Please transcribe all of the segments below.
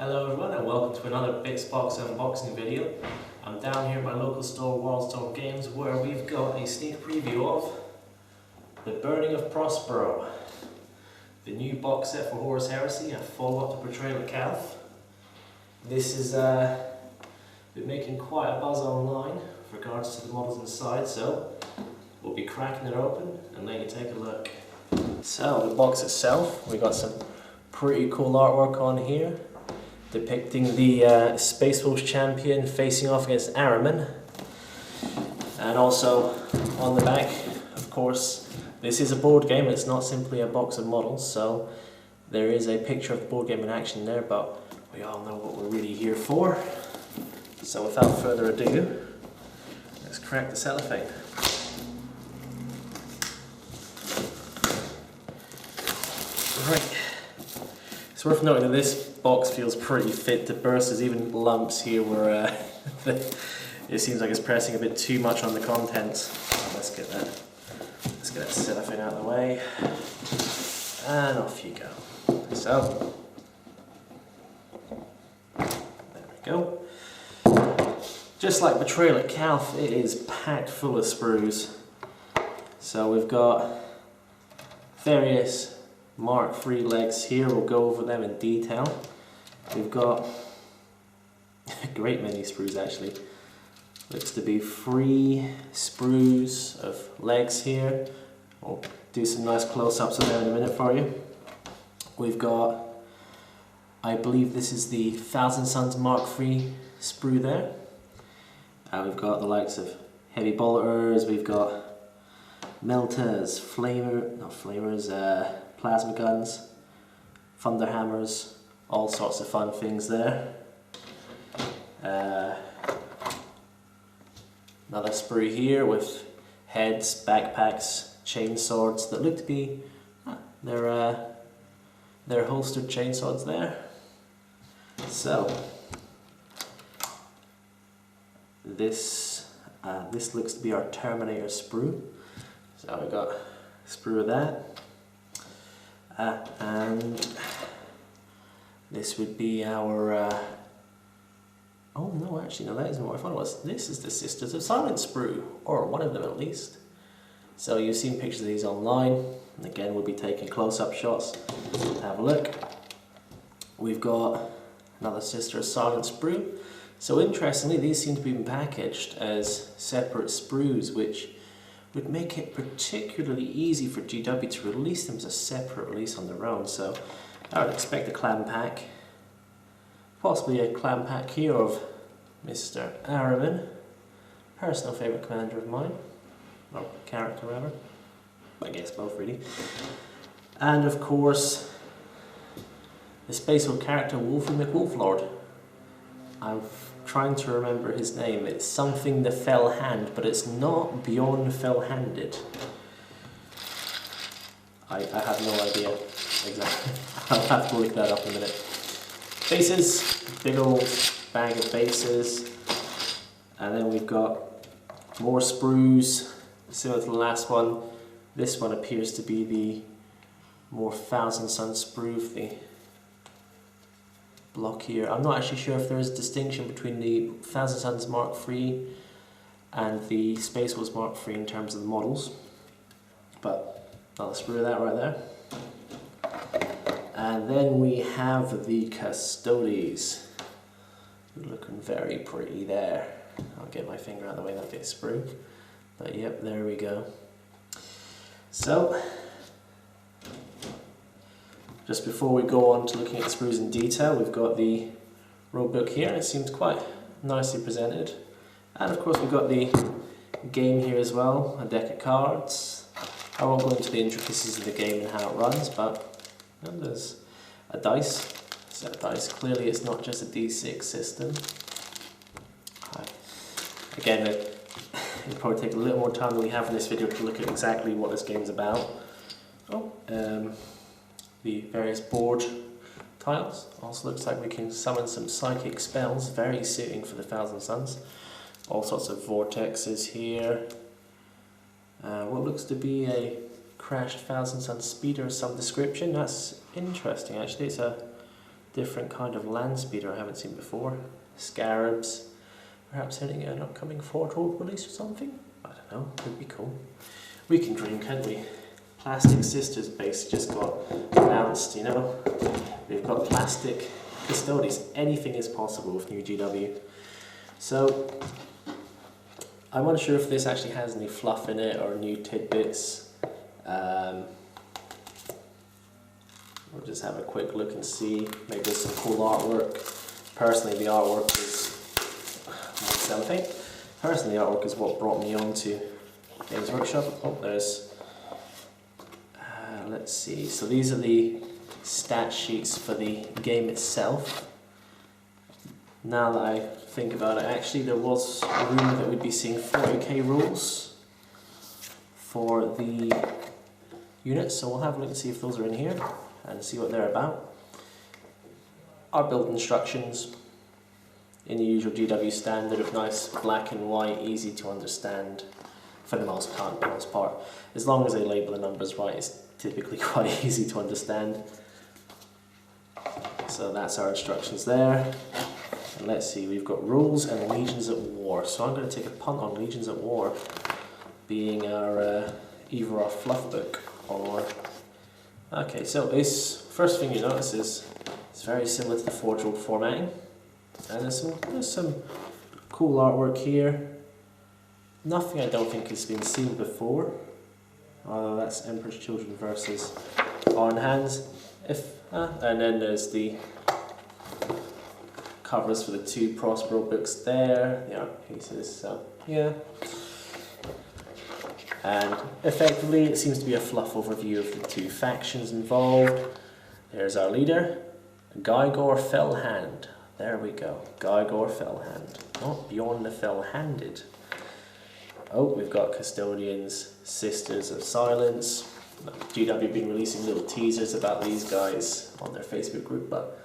Hello everyone and welcome to another Bits Box unboxing video. I'm down here at my local store Wyldstorm Games where we've got a sneak preview of The Burning of Prospero, the new box set for Horus Heresy, a follow-up to Betrayal of Calth. This is been making quite a buzz online with regards to the models inside, so we'll be cracking it open and letting you take a look. So the box itself, we got some pretty cool artwork on here depicting the Space Wolves champion facing off against Ahriman, and also on the back, of course, this is a board game, it's not simply a box of models, so there is a picture of the board game in action there, but we all know what we're really here for. So without further ado, let's crack the cellophane. Right, it's worth noting that this box feels pretty fit to burst. There's even lumps here where it seems like it's pressing a bit too much on the contents. Let's get that cellophane out of the way, and off you go. So there we go. Just like Betrayal at Calth, it is packed full of sprues. So we've got various Mark III legs here, we'll go over them in detail. We've got a great many sprues actually. Looks to be 3 sprues of legs here. We'll do some nice close-ups of them in a minute for you. We've got, I believe this is the Thousand Suns Mark III sprue there. We've got the likes of heavy bolters, we've got melters, plasma guns, thunder hammers, all sorts of fun things there. Another sprue here with heads, backpacks, chain swords that look to be they're holstered chain swords there. So this looks to be our Terminator Sprue. So we got a sprue of that. And this would be our oh no, actually no, that isn't what I thought it was. This is the Sisters of Silence sprue, or one of them at least. So you've seen pictures of these online, and again we'll be taking close-up shots. Have a look. We've got another Sister of Silence sprue. So interestingly, these seem to be packaged as separate sprues, which would make it particularly easy for GW to release them as a separate release on their own. So I would expect a clan pack, possibly a clan pack here of Mr. Ahriman, personal favourite commander of mine, or character rather, I guess both really. And of course, the Space Wolf character Wolfie McWolflord. I'm trying to remember his name. It's something the Fell Hand, but it's not beyond Fell-handed. I have no idea exactly. I'll have to look that up in a minute. Bases, big old bag of bases, and then we've got more sprues, similar to the last one. This one appears to be the more Thousand Suns sprue, the block here. I'm not actually sure if there is a distinction between the Thousand Suns Mark III and the Space Wolves Mark III in terms of the models, but I'll sprue that right there. And then we have the Custodes, looking very pretty there. I'll get my finger out of the way, that gets sprue, but yep, there we go. So just before we go on to looking at sprues in detail, we've got the Rulebook here. It seems quite nicely presented. And of course we've got the game here as well, a deck of cards. I won't go into the intricacies of the game and how it runs, but there's a set of dice. Clearly it's not just a D6 system. Again, it'll probably take a little more time than we have in this video to look at exactly what this game's about. The various board tiles. Also looks like we can summon some psychic spells, very suiting for the Thousand Suns. All sorts of vortexes here. What looks to be a crashed Thousand Suns speeder of some description. That's interesting actually. It's a different kind of land speeder I haven't seen before. Scarabs, perhaps hitting an upcoming Foretold release or something? I don't know, could be cool. We can dream, can't we? Plastic Sisters base just got announced, you know. We've got plastic Custodies. Anything is possible with new GW. So, I'm unsure if this actually has any fluff in it or new tidbits. We'll just have a quick look and see. Maybe there's some cool artwork. Personally, the artwork is something. Personally, the artwork is what brought me on to Games Workshop. Oh, there's... let's see. So these are the stat sheets for the game itself. Now that I think about it, actually there was a rumour that we'd be seeing 40k rules for the units, so we'll have a look and see if those are in here and see what they're about. Our build instructions in the usual GW standard of nice black and white, easy to understand for the most part. As long as they label the numbers right, it's typically quite easy to understand. So that's our instructions there. And let's see, we've got rules and Legions at War. So I'm going to take a punt on Legions at War being our either our fluff book or... Okay, so this first thing you notice is it's very similar to the Foretold formatting. And there's some cool artwork here. Nothing I don't think has been seen before. Although that's Emperor's Children versus Iron Hands. And then there's the covers for the two Prospero books there, the art pieces, so yeah. And effectively it seems to be a fluff overview of the two factions involved. There's our leader, Guygor Fellhand. There we go, Guygor Fellhand. Not Bjorn the Fell-Handed. Oh, we've got Custodians, Sisters of Silence. GW have been releasing little teasers about these guys on their Facebook group, but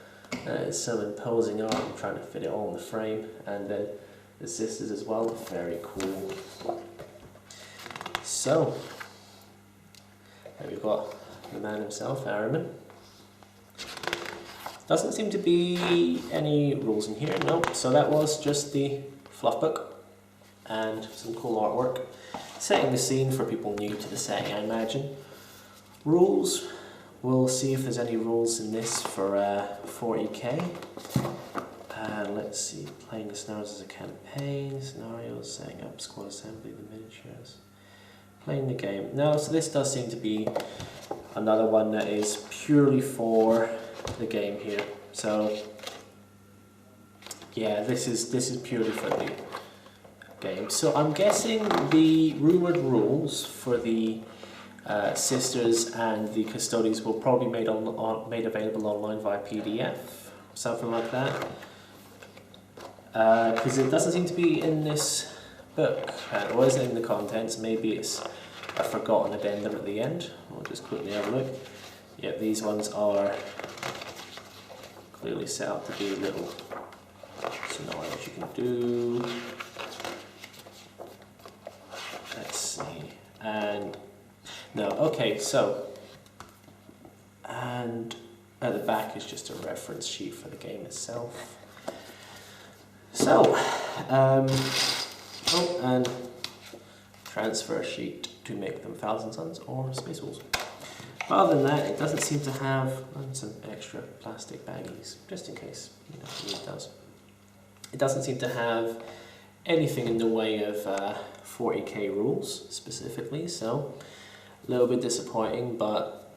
it's some imposing art. I'm trying to fit it all in the frame. And then the Sisters as well, very cool. So, there we've got the man himself, Ahriman. Doesn't seem to be any rules in here, nope. So that was just the fluff book and some cool artwork. Setting the scene for people new to the setting, I imagine. Rules, we'll see if there's any rules in this for 40k. Let's see, playing the scenarios as a campaign, scenarios, setting up squad assembly, the miniatures. Playing the game. No, so this does seem to be another one that is purely for the game here. So yeah, this is purely for the game. So I'm guessing the rumoured rules for the Sisters and the Custodians will probably be made available online via PDF, something like that. Because it doesn't seem to be in this book. It wasn't in the contents. Maybe it's a forgotten addendum at the end. We'll just quickly have a look. Yep, these ones are clearly set up to be little scenarios you can do. Let's see. And no, okay, so, and at the back is just a reference sheet for the game itself. So, oh, and transfer sheet to make them Thousand Suns or Space Wolves. But other than that, it doesn't seem to have some extra plastic baggies, just in case, you know, it does. It doesn't seem to have anything in the way of 40k rules specifically, so a little bit disappointing, but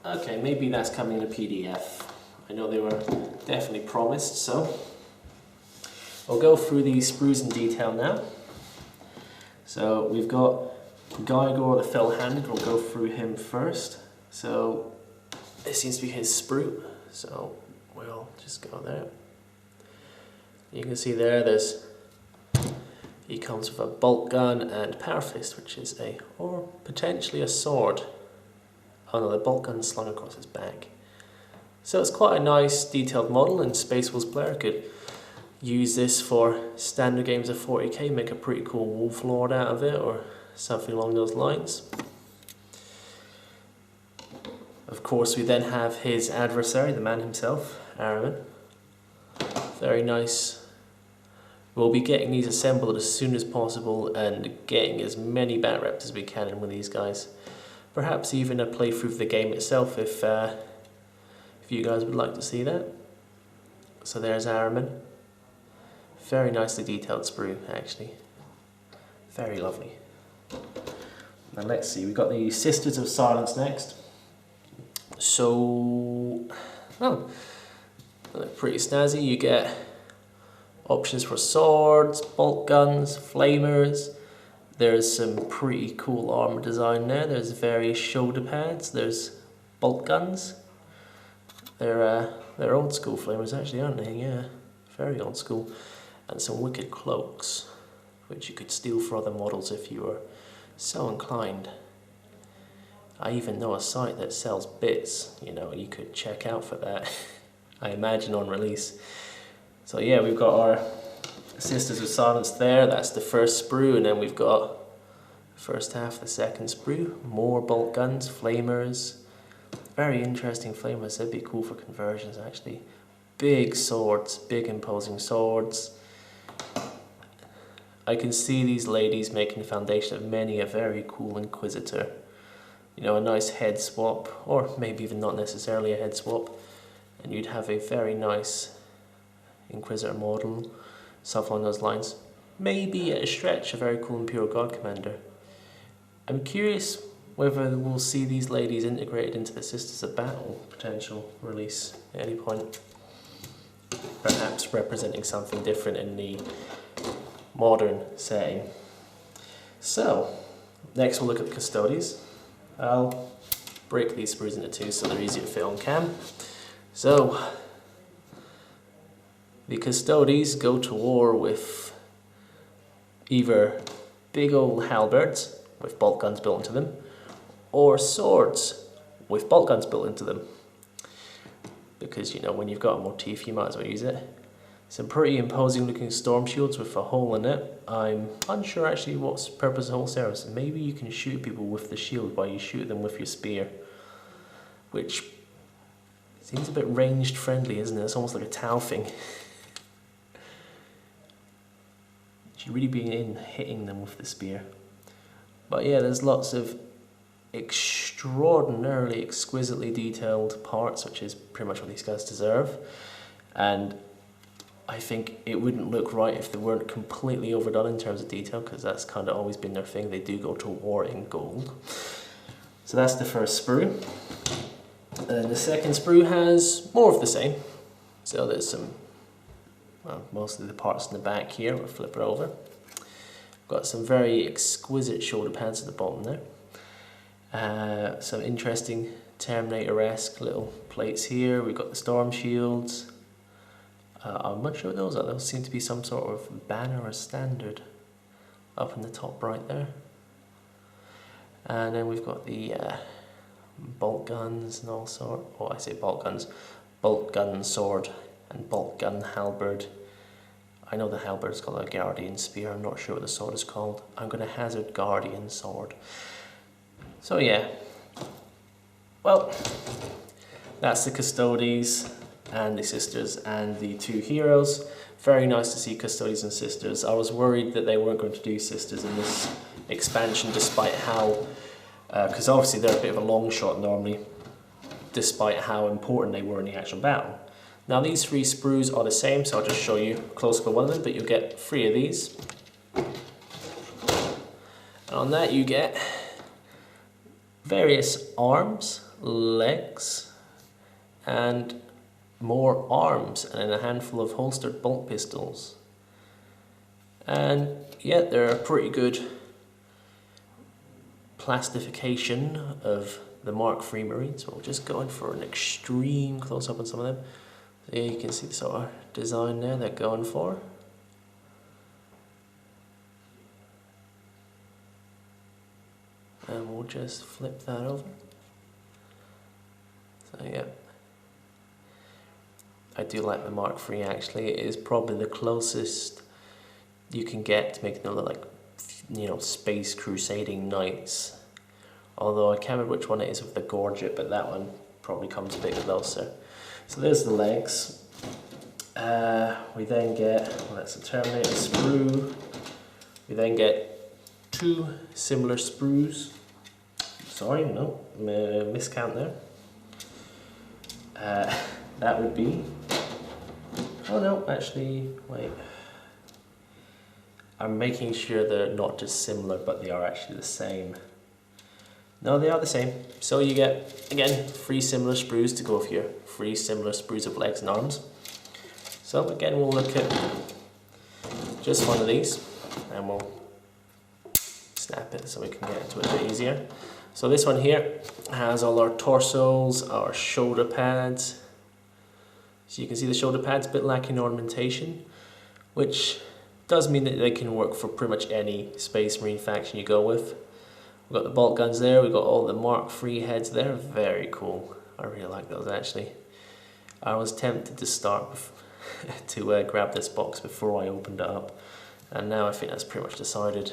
okay, maybe that's coming in a PDF. I know they were definitely promised, so we'll go through these sprues in detail now. So we've got Guygor the Fell-Handed, we'll go through him first. So this seems to be his sprue, so we'll just go there. You can see there's he comes with a bolt gun and power fist, which is or potentially a sword. Oh no, the bolt gun's slung across his back. So it's quite a nice detailed model, and Space Wolves player could use this for standard games of 40k, make a pretty cool Wolf Lord out of it, or something along those lines. Of course, we then have his adversary, the man himself, Araman. Very nice. We'll be getting these assembled as soon as possible and getting as many bat reps as we can in with these guys. Perhaps even a playthrough of the game itself if you guys would like to see that. So there's Araman. Very nicely detailed sprue, actually. Very lovely. Now let's see, we've got the Sisters of Silence next. So, oh, they look pretty snazzy. You get options for swords, bolt guns, flamers. There's some pretty cool armor design there. There's various shoulder pads. There's bolt guns. They're old school flamers actually, aren't they? Yeah, very old school. And some wicked cloaks, which you could steal for other models if you were so inclined. I even know a site that sells bits, you know, you could check out for that. I imagine on release. So yeah, we've got our Sisters of Silence there. That's the first sprue, and then we've got the first half, the second sprue. More bolt guns, flamers. Very interesting flamers. They'd be cool for conversions actually. Big swords, big imposing swords. I can see these ladies making the foundation of many a very cool Inquisitor. You know, a nice head swap, or maybe even not necessarily a head swap, and you'd have a very nice Inquisitor model, stuff along those lines. Maybe at a stretch, a very cool Imperial God Commander. I'm curious whether we'll see these ladies integrated into the Sisters of Battle potential release at any point. Perhaps representing something different in the modern setting. So, next we'll look at the Custodes. I'll break these sprues into two so they're easier to fit on cam. So, the Custodes go to war with either big old halberds with bolt guns built into them, or swords with bolt guns built into them. Because, you know, when you've got a motif, you might as well use it. Some pretty imposing looking storm shields with a hole in it. I'm unsure actually what's the purpose of the hole serves. Maybe you can shoot people with the shield while you shoot them with your spear. Which seems a bit ranged friendly, isn't it? It's almost like a Tau thing. Should really be in hitting them with the spear. But yeah, there's lots of extraordinarily exquisitely detailed parts, which is pretty much what these guys deserve. And I think it wouldn't look right if they weren't completely overdone in terms of detail, because that's kind of always been their thing. They do go to war in gold. So that's the first sprue. And the second sprue has more of the same. So there's some, well, mostly the parts in the back here. We'll flip it over. Got some very exquisite shoulder pads at the bottom there. Some interesting Terminator-esque little plates here. We've got the storm shields. I'm not sure what those are. Those seem to be some sort of banner or standard up in the top right there. And then we've got the bolt guns and all sort. Oh, I say bolt guns. Bolt gun sword and bolt gun halberd. I know the halberd is called a Guardian Spear. I'm not sure what the sword is called. I'm going to hazard Guardian Sword. So yeah. Well, that's the Custodes and the Sisters and the two heroes. Very nice to see Custodes and Sisters. I was worried that they weren't going to do Sisters in this expansion, despite how, because obviously they're a bit of a long shot normally, despite how important they were in the actual battle. Now these three sprues are the same, so I'll just show you a close-up of one of them, but you'll get 3 of these. And on that you get various arms, legs, and more arms, and then a handful of holstered bolt pistols. And yeah, they're a pretty good plastification of the Mark III Marines. So we'll just go in for an extreme close-up on some of them. So yeah, you can see the sort of design there they're going for. And we'll just flip that over. So yeah, I do like the Mark III actually. It is probably the closest you can get to making them look like, you know, space crusading knights. Although I can't remember which one it is with the gorget, but that one probably comes a bit closer. So there's the legs. We then get, well, that's a Terminator Sprue. We then get 2 similar sprues. Sorry, no, miscount there. That would be, oh no, actually, wait. I'm making sure they're not just similar, but they are actually the same. No, they are the same. So you get, again, 3 similar sprues to go with your 3 similar sprues of legs and arms. So again, we'll look at just one of these, and we'll snap it so we can get into it a bit easier. So this one here has all our torsos, our shoulder pads. So you can see the shoulder pads a bit lacking ornamentation, which does mean that they can work for pretty much any Space Marine faction you go with. We've got the bolt guns there, we've got all the Mark III heads there, very cool. I really like those actually. I was tempted to start with, to grab this box before I opened it up, and now I think that's pretty much decided.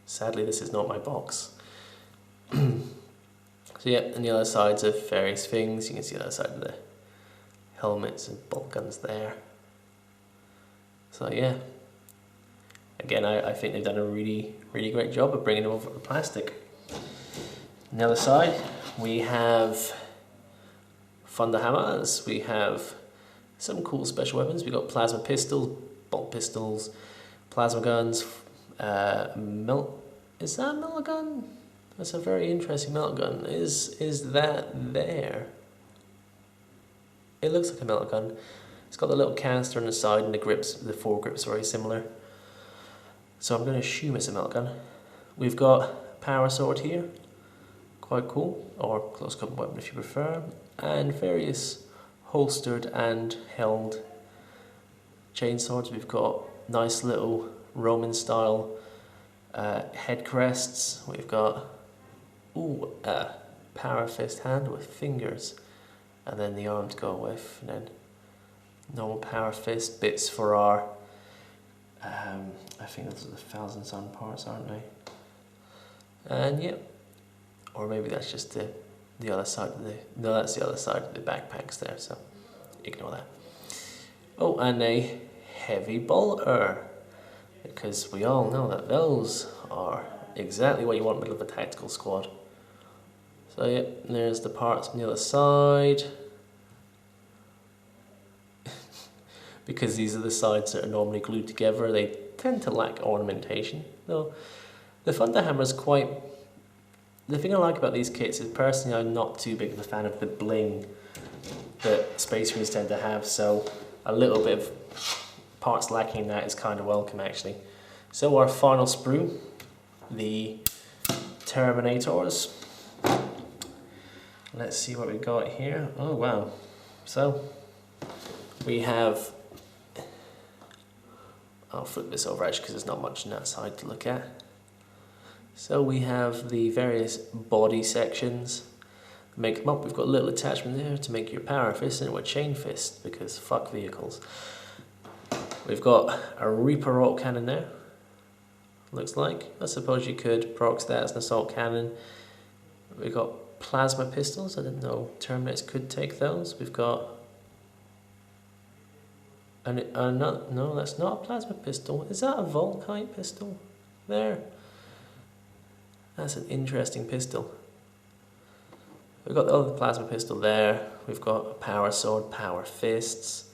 Sadly, this is not my box. So yeah, and the other sides of various things, you can see the other side of the helmets and bolt guns there. So yeah, again, I think they've done a really great job of bringing them over to plastic. On the other side, we have thunder hammers, we have some cool special weapons. We've got plasma pistols, bolt pistols, plasma guns, is that a melta gun? That's a very interesting melta gun. Is that there? It looks like a melta gun. It's got the little canister on the side and the grips, the foregrips are very similar. So I'm going to assume it's a melta gun. We've got power sword here, quite cool, or close combat weapon if you prefer, and various holstered and held chain swords. We've got nice little Roman style head crests. We've got a power fist hand with fingers, and then the arm to go with, and then normal power fist bits for our I think those are the Thousand Sun parts, aren't they? And yeah, or maybe that's just the other side of the, no, that's the other side of the backpacks there, so ignore that. Oh, and a heavy bolter, because we all know that those are exactly what you want in the middle of a tactical squad. So yeah, there's the parts on the other side. Because these are the sides that are normally glued together, they tend to lack ornamentation. Though the thunder hammer is quite... The thing I like about these kits is personally I'm not too big of a fan of the bling that Space Marines tend to have, so a little bit of parts lacking in that is kind of welcome actually. So our final sprue, the Terminators. Let's see what we got here. Oh wow. So we have... I'll flip this over actually because there's not much on that side to look at. So we have the various body sections. Make them up. We've got a little attachment there to make your power fist into a chain fist because fuck vehicles. We've got a Reaper rock cannon there. Looks like. I suppose you could prox that as an assault cannon. We've got plasma pistols. I didn't know Terminators could take those. We've got no, that's not a plasma pistol. Is that a Volkite pistol? There. That's an interesting pistol. We've got the other plasma pistol there. We've got a power sword, power fists,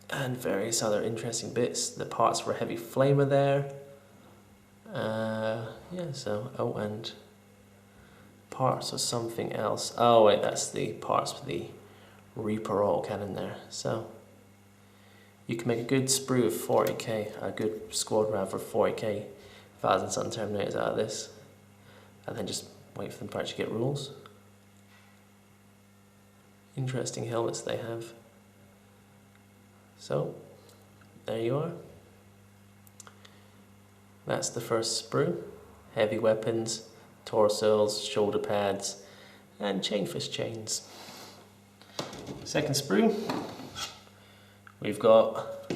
and various other interesting bits. The parts for a heavy flamer there. Yeah, so, oh, and parts of something else. Oh wait, that's the parts for the Reaper autocannon there. So you can make a good sprue of 40k, a good squad round for 40k Thousand Sun Terminators out of this, and then just wait for them to actually get rules. Interesting helmets they have. So there you are. That's the first sprue. Heavy weapons, torsos, shoulder pads, and chainfist chains. Second sprue, we've got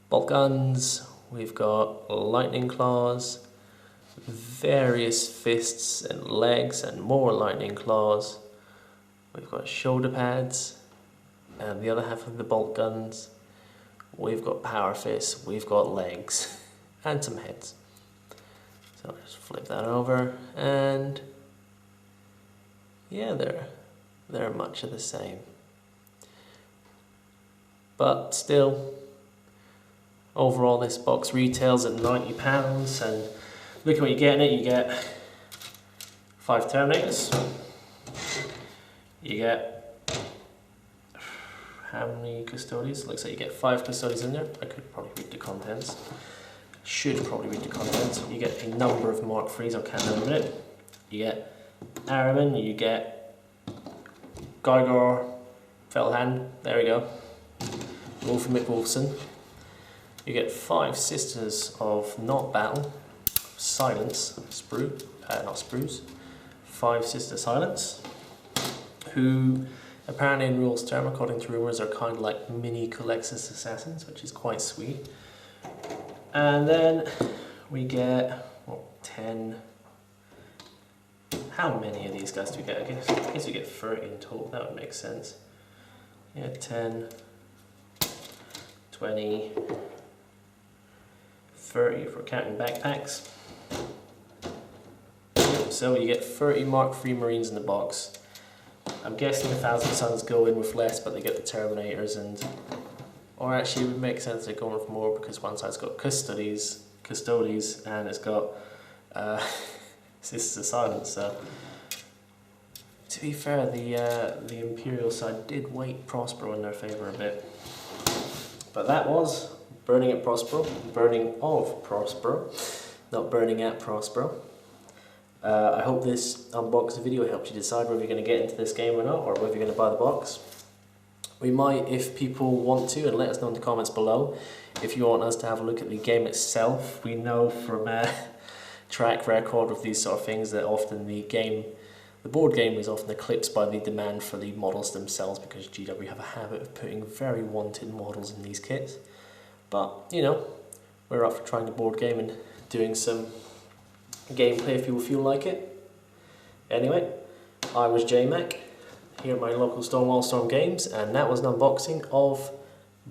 bolt guns, we've got lightning claws, various fists and legs and more lightning claws, we've got shoulder pads, and the other half of the bolt guns. We've got power fists, we've got legs, and some heads. So I'll just flip that over, and yeah, they're much of the same. But still, overall this box retails at £90, and look at what you get in it. You get 5 Terminators. You get, how many custodians? Looks like you get 5 custodians in there. I could probably read the contents. Should probably read the contents. You get a number of Mark IIIs, I'll count them in a minute. You get Araman, you get Geiger, Feldhand, there we go. Wolf Wolfson. You get 5 Sisters of Not Battle, Silence, Sprue, not Sprues. 5 Sister Silence, who apparently in Wyldstorm, according to rumours, are kind of like mini Colexus assassins, which is quite sweet. And then we get, what, 10. How many of these guys do we get? I guess we get 30 in total, that would make sense. Yeah, 10, 20, 30 if we're counting backpacks. So you get 30 Mark III Marines in the box. I'm guessing 1,000 Suns go in with less, but they get the Terminators, or actually it would make sense they're going with more, because one side's got Custodes, and it's got Sisters of Silence. So to be fair, the Imperial side did weight Prospero in their favour a bit. But that was Burning at Prospero, Burning of Prospero, not Burning at Prospero. I hope this unboxing video helped you decide whether you're going to get into this game or not, or whether you're going to buy the box. We might, if people want to, and let us know in the comments below, if you want us to have a look at the game itself. We know from track record of these sort of things that often the board game is often eclipsed by the demand for the models themselves, because GW have a habit of putting very wanted models in these kits. But, you know, we're up for trying the board game and doing some gameplay if people feel like it. Anyway, I was Jmac here at my local store, Wyldstorm Games, and that was an unboxing of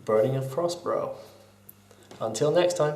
Burning of Prospero. Until next time.